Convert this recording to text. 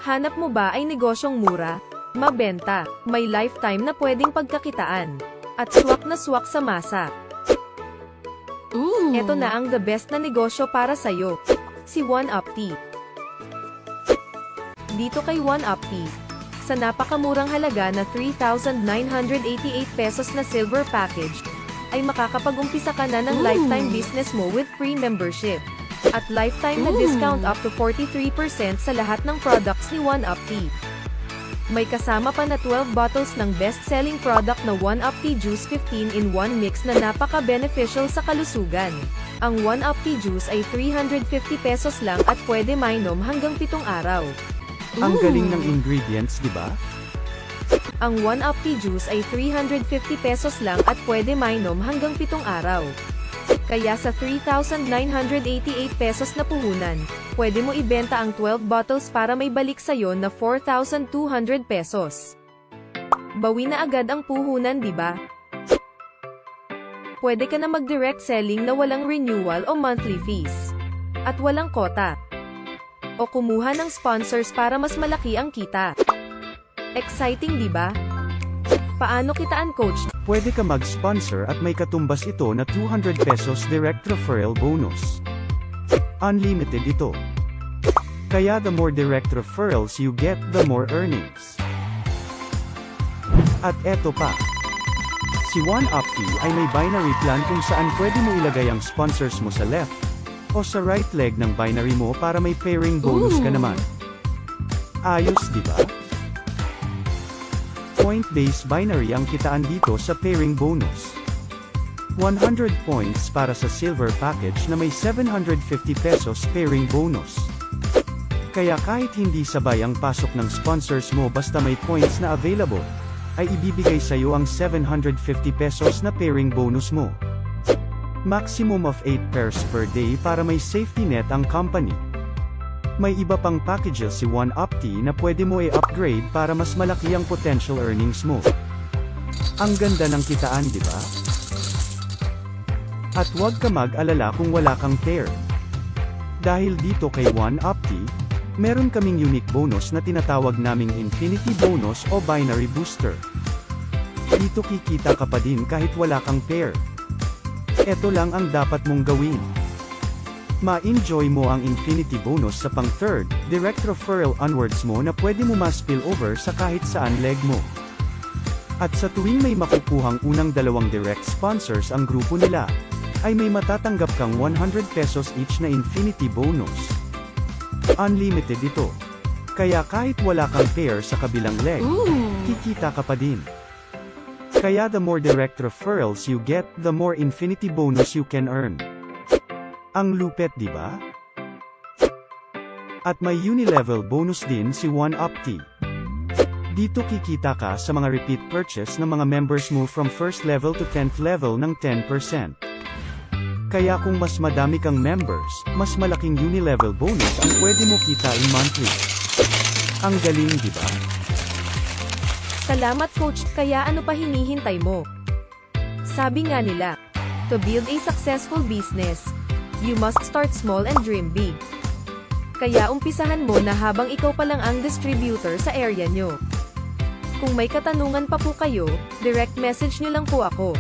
Hanap mo ba ay negosyong mura, mabenta, may lifetime na pwedeng pagkakitaan, at swak na swak sa masa? Ito na ang the best na negosyo para sa'yo. Si OneUpTea. Dito kay OneUpTea, sa napakamurang halaga na 3,988 pesos na silver package, ay makakapag-umpisa ka na ng lifetime business mo with free membership. At lifetime na discount up to 43% sa lahat ng products ni OneUpTea. May kasama pa na 12 bottles ng best-selling product na OneUpTea Juice 15-in-1 mix na napaka-beneficial sa kalusugan. Ang OneUpTea Juice ay 350 pesos lang at pwede mainom hanggang 7 araw. Ang galing ng ingredients, di ba? Ang OneUpTea Juice ay 350 pesos lang at pwede mainom hanggang 7 araw. Kaya sa 3,988 pesos na puhunan, pwede mo ibenta ang 12 bottles para may balik sa'yo na 4,200 pesos. Bawi na agad ang puhunan, di ba? Pwede ka na mag-direct selling na walang renewal o monthly fees. At walang kota. O kumuha ng sponsors para mas malaki ang kita. Exciting, di ba? Paano kitaan, coach? Pwede ka mag-sponsor at may katumbas ito na 200 pesos direct referral bonus. Unlimited ito. Kaya the more direct referrals you get, the more earnings. At eto pa. Si OneUpTea ay may binary plan kung saan pwede mo ilagay ang sponsors mo sa left o sa right leg ng binary mo para may pairing bonus ka naman. Ayos, di ba? Point-based binary ang kitaan dito sa pairing bonus. 100 points para sa silver package na may 750 pesos pairing bonus. Kaya kahit hindi sabay ang pasok ng sponsors mo basta may points na available, ay ibibigay sa'yo ang 750 pesos na pairing bonus mo. Maximum of 8 pairs per day para may safety net ang company. May iba pang packages si OneUpTea na pwede mo i-upgrade para mas malaki ang potential earnings mo. Ang ganda ng kitaan, di ba? At huwag ka mag-alala kung wala kang pair. Dahil dito kay OneUpTea, meron kaming unique bonus na tinatawag naming Infinity Bonus o Binary Booster. Dito kikita ka pa din kahit wala kang pair. Ito lang ang dapat mong gawin. Ma-enjoy mo ang Infinity Bonus sa pang-third, direct referral onwards mo na pwede mo ma-spill over sa kahit saan leg mo. At sa tuwing may makukuhang unang 2 direct sponsors ang grupo nila, ay may matatanggap kang 100 pesos each na Infinity Bonus. Unlimited ito. Kaya kahit wala kang pair sa kabilang leg, kikita ka pa din. Kaya the more direct referrals you get, the more Infinity Bonus you can earn. Ang lupet, di ba? At may uni-level bonus din si OneUpTea. Dito kikita ka sa mga repeat purchase ng mga members mo from 1st level to 10th level ng 10%. Kaya kung mas madami kang members, mas malaking uni-level bonus ang pwede mo kitain monthly. Ang galing, di ba? Salamat, coach. Kaya ano pa hinihintay mo? Sabi nga nila, to build a successful business, you must start small and dream big. Kaya umpisahan mo na habang ikaw pa lang ang distributor sa area nyo. Kung may katanungan pa po kayo, direct message nyo lang po ako.